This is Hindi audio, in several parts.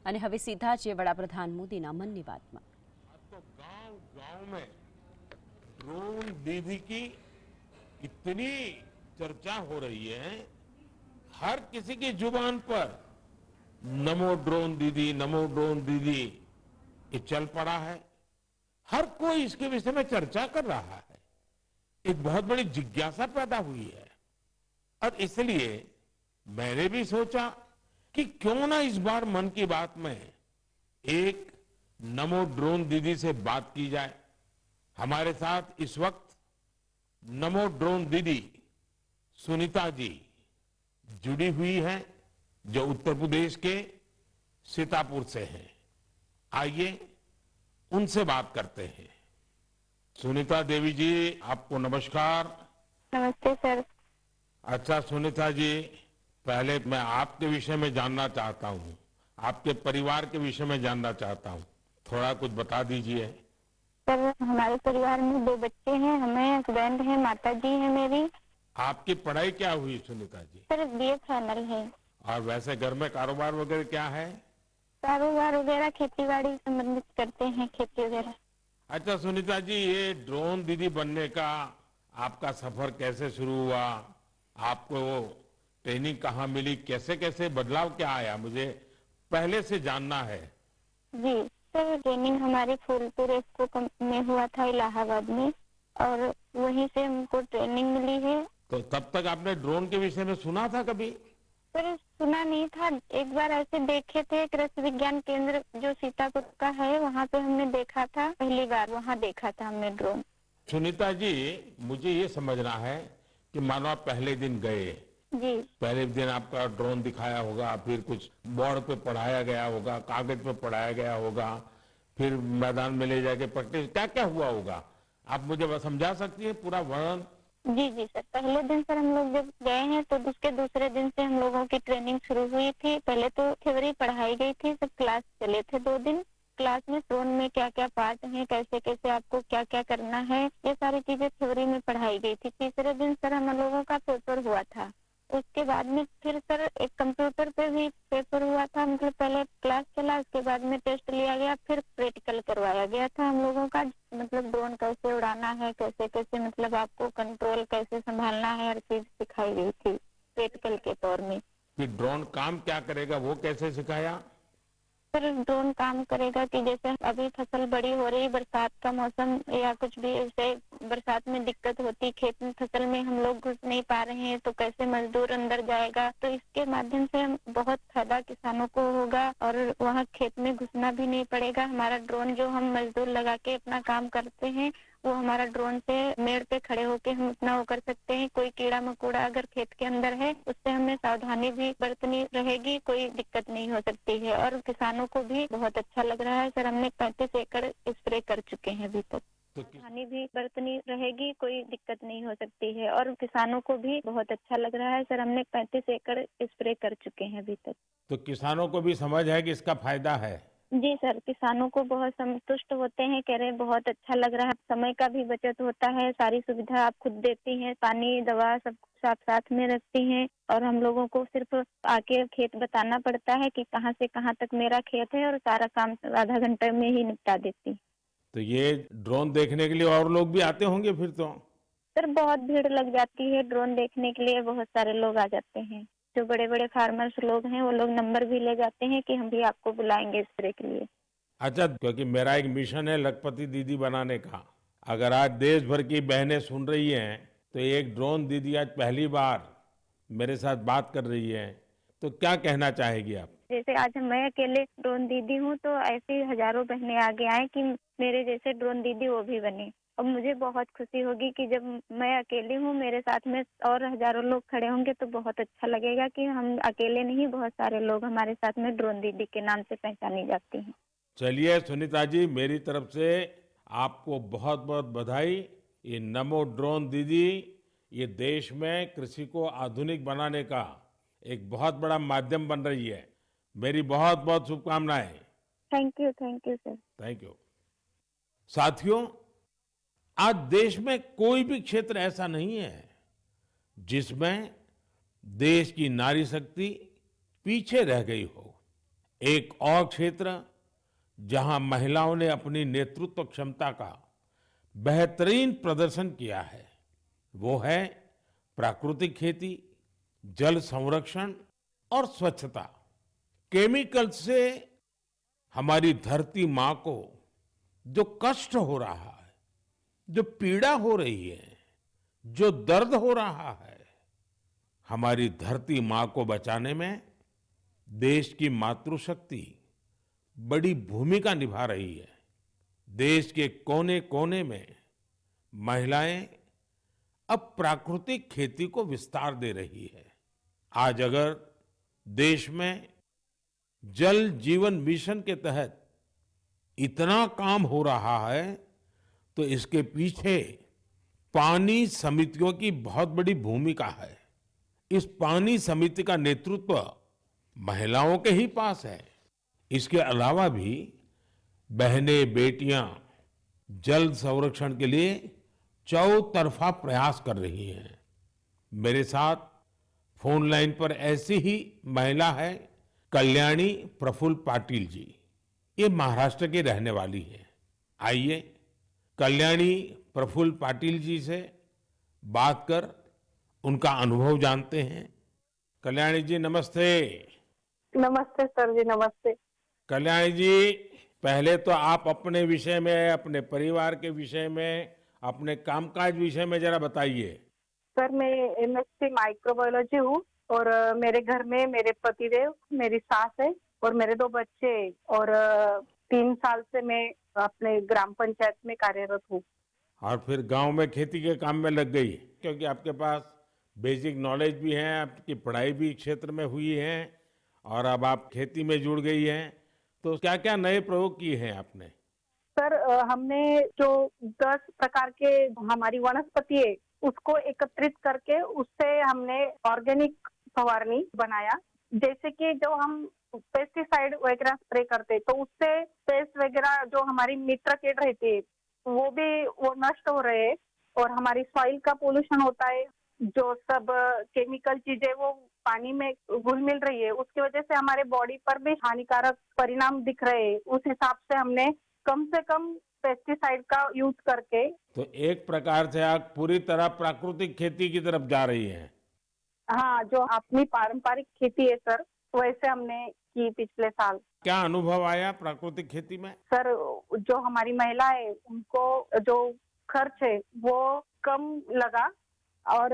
અને હવે સીધા જ વડાપ્રધાન મોદીના મનની વાતમાં। तो गांव गांव में ड्रोन दीदी की इतनी चर्चा हो रही है, हर किसी की जुबान पर नमो ड्रोन दीदी, नमो ड्रोन दीदी ये चल पड़ा है। हर कोई इसके विषय में चर्चा कर रहा है। एक बहुत बड़ी जिज्ञासा पैदा हुई है और इसलिए मैंने भी सोचा कि क्यों ना इस बार मन की बात में एक नमो ड्रोन दीदी से बात की जाए। हमारे साथ इस वक्त नमो ड्रोन दीदी सुनीता जी जुड़ी हुई हैं, जो उत्तर प्रदेश के सीतापुर से हैं। आइए उनसे बात करते हैं। सुनीता देवी जी, आपको नमस्कार। नमस्ते सर। अच्छा सुनीता जी, पहले मैं आपके विषय में जानना चाहता हूँ, आपके परिवार के विषय में जानना चाहता हूँ, थोड़ा कुछ बता दीजिए। सर हमारे परिवार में 2 बच्चे हैं, हमें हस्बैंड है, माता जी है मेरी। आपकी पढ़ाई क्या हुई Sunita ji? Sir BA final है। और वैसे घर में कारोबार वगैरह क्या है? कारोबार वगैरह खेती बाड़ी संबंधित करते हैं, खेती वगैरह। अच्छा सुनीता जी, ये ड्रोन दीदी बनने का आपका सफर कैसे शुरू हुआ? आपको ट्रेनिंग कहाँ मिली? कैसे कैसे बदलाव क्या आया, मुझे पहले से जानना है। जी सर, ट्रेनिंग हमारी फूलपुर एफको में हुआ था, इलाहाबाद में, और वहीं से हमको ट्रेनिंग मिली है। तो तब तक आपने ड्रोन के विषय में सुना था कभी? पर सुना नहीं था। एक बार ऐसे देखे थे, कृषि विज्ञान केंद्र जो सीतापुर का है, वहाँ पे हमने देखा था, पहली बार वहाँ देखा था हमने ड्रोन। सुनीता जी, मुझे ये समझना है कि मानो आप पहले दिन गए, जी पहले दिन आपका ड्रोन दिखाया होगा, फिर कुछ बोर्ड पे पढ़ाया गया होगा, कागज पे पढ़ाया गया होगा, फिर मैदान में ले जाके प्रैक्टिस, क्या क्या हुआ होगा, आप मुझे बस समझा सकती है पूरा वर्णन? जी जी सर, पहले दिन सर हम लोग जब गए हैं तो उसके दूसरे दिन से हम लोगों की ट्रेनिंग शुरू हुई थी। पहले तो थ्योरी पढ़ाई गई थी, सब क्लास चले थे 2 दिन। क्लास में ड्रोन में क्या क्या पार्ट हैं, कैसे कैसे आपको क्या क्या करना है, ये सारी चीजें थ्योरी में पढ़ाई गई थी। तीसरे दिन सर हम लोगों का पेपर हुआ था। उसके बाद में फिर सर एक कंप्यूटर पे भी पेपर हुआ था, मतलब पहले क्लास चला, उसके बाद में टेस्ट लिया गया, फिर प्रैक्टिकल करवाया गया था हम लोगों का, मतलब ड्रोन कैसे उड़ाना है, कैसे कैसे मतलब आपको कंट्रोल कैसे संभालना है, हर चीज सिखाई गई थी प्रैक्टिकल के तौर में। कि ड्रोन काम क्या करेगा वो कैसे सिखाया? सर ड्रोन काम करेगा कि जैसे अभी फसल बड़ी हो रही, बरसात का मौसम या कुछ भी ऐसे बरसात में दिक्कत होती, खेत में फसल में हम लोग घुस नहीं पा रहे हैं, तो कैसे मजदूर अंदर जाएगा, तो इसके माध्यम से हम बहुत फायदा किसानों को होगा और वहाँ खेत में घुसना भी नहीं पड़ेगा। हमारा ड्रोन जो हम मजदूर लगा के अपना काम करते हैं, वो हमारा ड्रोन से मेड़ पे खड़े होके हम इतना वो कर सकते हैं। कोई कीड़ा मकोड़ा अगर खेत के अंदर है, उससे हमें सावधानी भी बरतनी रहेगी, कोई दिक्कत नहीं हो सकती है। और किसानों को भी बहुत अच्छा लग रहा है सर, हमने 35 एकड़ स्प्रे कर चुके हैं अभी तक। सावधानी भी बरतनी रहेगी, कोई दिक्कत नहीं हो सकती है। और किसानों को भी बहुत अच्छा लग रहा है सर, हमने 35 एकड़ स्प्रे कर चुके हैं अभी तक। तो किसानों को भी समझ है कि इसका फायदा है? जी सर, किसानों को बहुत संतुष्ट होते हैं, कह रहे हैं बहुत अच्छा लग रहा है, समय का भी बचत होता है, सारी सुविधा आप खुद देती हैं, पानी दवा सब कुछ आप साथ में रखती हैं, और हम लोगों को सिर्फ आके खेत बताना पड़ता है कि कहाँ से कहाँ तक मेरा खेत है, और सारा काम आधा घंटे में ही निपटा देती। तो ये ड्रोन देखने के लिए और लोग भी आते होंगे फिर तो? सर बहुत भीड़ लग जाती है, ड्रोन देखने के लिए बहुत सारे लोग आ जाते हैं। जो बड़े बड़े फार्मर्स लोग हैं, वो लोग नंबर भी ले जाते हैं कि हम भी आपको बुलाएंगे स्प्रे के लिए। अच्छा, क्योंकि मेरा एक मिशन है लखपति दीदी बनाने का। अगर आज देश भर की बहनें सुन रही हैं, तो एक ड्रोन दीदी आज पहली बार मेरे साथ बात कर रही है, तो क्या कहना चाहेगी आप? जैसे आज मैं अकेले ड्रोन दीदी हूँ, तो ऐसी हजारों बहनें आगे आए कि मेरे जैसे ड्रोन दीदी वो भी बने। और मुझे बहुत खुशी होगी कि जब मैं अकेली हूँ, मेरे साथ में और हजारों लोग खड़े होंगे, तो बहुत अच्छा लगेगा कि हम अकेले नहीं, बहुत सारे लोग हमारे साथ में ड्रोन दीदी के नाम से पहचानी जाती हैं। चलिए सुनीता जी, मेरी तरफ से आपको बहुत बहुत बधाई। ये नमो ड्रोन दीदी ये देश में कृषि को आधुनिक बनाने का एक बहुत बड़ा माध्यम बन रही है। मेरी बहुत बहुत शुभकामनाएं। Thank you sir. Thank you. साथियों, आज देश में कोई भी क्षेत्र ऐसा नहीं है जिसमें देश की नारी शक्ति पीछे रह गई हो। एक और क्षेत्र जहां महिलाओं ने अपनी नेतृत्व क्षमता का बेहतरीन प्रदर्शन किया है, वो है प्राकृतिक खेती, जल संरक्षण और स्वच्छता। केमिकल से हमारी धरती मां को जो कष्ट हो रहा है, जो पीड़ा हो रही है, जो दर्द हो रहा है, हमारी धरती मां को बचाने में देश की मातृशक्ति बड़ी भूमिका निभा रही है। देश के कोने कोने में महिलाएं अब प्राकृतिक खेती को विस्तार दे रही है। आज अगर देश में जल जीवन मिशन के तहत इतना काम हो रहा है, तो इसके पीछे पानी समितियों की बहुत बड़ी भूमिका है। इस पानी समिति का नेतृत्व महिलाओं के ही पास है। इसके अलावा भी बहनें बेटियां जल संरक्षण के लिए चौतरफा प्रयास कर रही हैं। मेरे साथ फोन लाइन पर ऐसी ही महिला है कल्याणी प्रफुल्ल पाटिल जी। ये महाराष्ट्र की रहने वाली है। आइए कल्याणी प्रफुल्ल पाटिल जी से बात कर उनका अनुभव जानते हैं। कल्याणी जी नमस्ते। नमस्ते सर जी, नमस्ते। कल्याणी जी, पहले तो आप अपने विषय में, अपने परिवार के विषय में, अपने कामकाज विषय में जरा बताइए। सर मैं एमएससी माइक्रोबायोलॉजी हूँ और मेरे घर में मेरे पतिदेव, मेरी सास है और मेरे 2 बच्चे और 3 साल से मैं अपने ग्राम पंचायत में कार्यरत हूँ। और फिर गांव में खेती के काम में लग गई, क्योंकि आपके पास बेसिक नॉलेज भी है, आपकी पढ़ाई भी क्षेत्र में हुई है और अब आप खेती में जुड़ गई हैं। तो क्या क्या नए प्रयोग किए हैं आपने? सर हमने जो 10 प्रकार के हमारी वनस्पति है उसको एकत्रित करके उससे हमने ऑर्गेनिक फवारनी बनाया। जैसे कि जो हम पेस्टिसाइड वगैरह स्प्रे करते तो उससे पेस्ट वगैरह जो हमारी मित्र कीट रहती है वो नष्ट हो रहे हैं और हमारी सॉइल का पोल्यूशन होता है। जो सब केमिकल चीजें वो पानी में घुल मिल रही है, उसकी वजह से हमारे बॉडी पर भी हानिकारक परिणाम दिख रहे हैं। उस हिसाब से हमने कम से कम पेस्टिसाइड का यूज करके, तो एक प्रकार से आप पूरी तरह प्राकृतिक खेती की तरफ जा रही हैं। हाँ, जो अपनी पारंपरिक खेती है सर, वैसे हमने की पिछले साल। क्या अनुभव आया प्राकृतिक खेती में? सर जो हमारी महिला है उनको जो खर्च है वो कम लगा और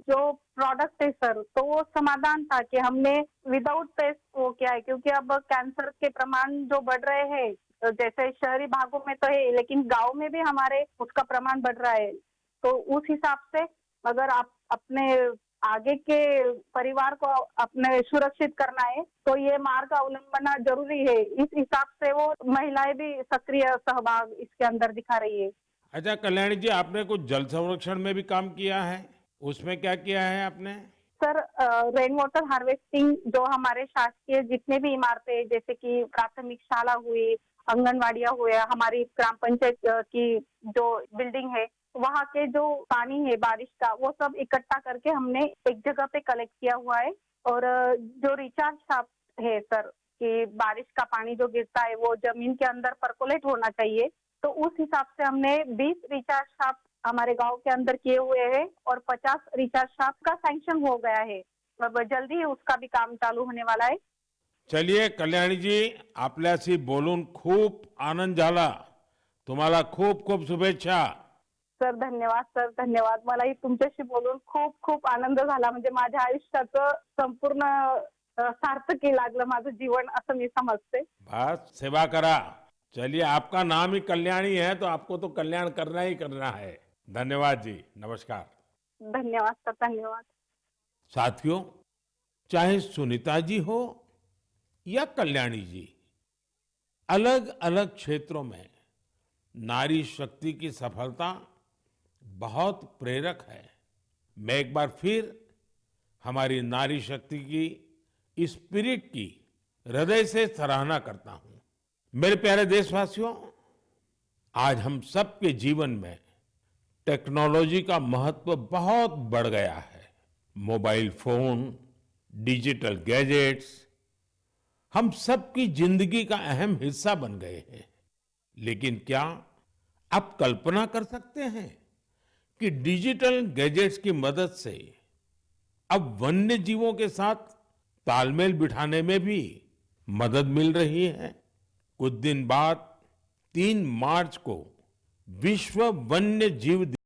जो प्रोडक्ट है सर तो वो समाधान था कि हमने विदाउट पेस्ट वो किया है, क्योंकि अब कैंसर के प्रमाण जो बढ़ रहे हैं, जैसे शहरी भागों में तो है लेकिन गांव में भी हमारे उसका प्रमाण बढ़ रहा है। तो उस हिसाब से अगर आप अपने आगे के परिवार को अपने सुरक्षित करना है तो ये मार्ग अवलंबना जरूरी है। इस हिसाब से वो महिलाएं भी सक्रिय सहभाग इसके अंदर दिखा रही है। अच्छा कल्याणी जी, आपने कुछ जल संरक्षण में भी काम किया है, उसमें क्या किया है आपने? सर रेन वाटर हार्वेस्टिंग जो हमारे शासकीय जितने भी इमारतें जैसे कि प्राथमिक शाला हुई, आंगनवाड़ियां हुए, हमारी ग्राम पंचायत की जो बिल्डिंग है, वहाँ के जो पानी है बारिश का वो सब इकट्ठा करके हमने एक जगह पे कलेक्ट किया हुआ है। और जो रिचार्ज शाफ्ट है सर, कि बारिश का पानी जो गिरता है वो जमीन के अंदर परकोलेट होना चाहिए, तो उस हिसाब से हमने 20 रिचार्ज शाफ्ट हमारे गांव के अंदर किए हुए हैं और 50 रिचार्ज शाफ्ट का सैंक्शन हो गया है। अब जल्दी उसका भी काम चालू होने वाला है। चलिए कल्याणी जी, आपल्याशी बोलून खूप आनंद झाला. तुम्हाला खूप खूप शुभेच्छा. सर धन्यवाद, सर धन्यवाद. मलाही तुमच्याशी बोलून खूप खूप आनंद झाला. म्हणजे माझ्या आयुष्याचं संपूर्ण सार्थकी लागलं माझं जीवन असं मी समजते. बस सेवा करा. चलिए, आपका नाम ही कल्याणी है तो आपको तो कल्याण करना ही करना है. धन्यवाद जी, नमस्कार. धन्यवाद सर, धन्यवाद. साथियों, चाहे सुनीता जी हो या कल्याणी जी, अलग अलग क्षेत्रों में नारी शक्ति की सफलता बहुत प्रेरक है. मैं एक बार फिर हमारी नारी शक्ति की इस स्पिरिट की हृदय से सराहना करता हूं. मेरे प्यारे देशवासियों, आज हम सबके जीवन में टेक्नोलॉजी का महत्व बहुत बढ़ गया है. मोबाइल फोन, डिजिटल गैजेट्स, हम सबकी जिंदगी का अहम हिस्सा बन गए हैं। लेकिन क्या आप कल्पना कर सकते हैं कि डिजिटल गैजेट्स की मदद से अब वन्य जीवों के साथ तालमेल बिठाने में भी मदद मिल रही है। कुछ दिन बाद 3 मार्च को विश्व वन्य जीव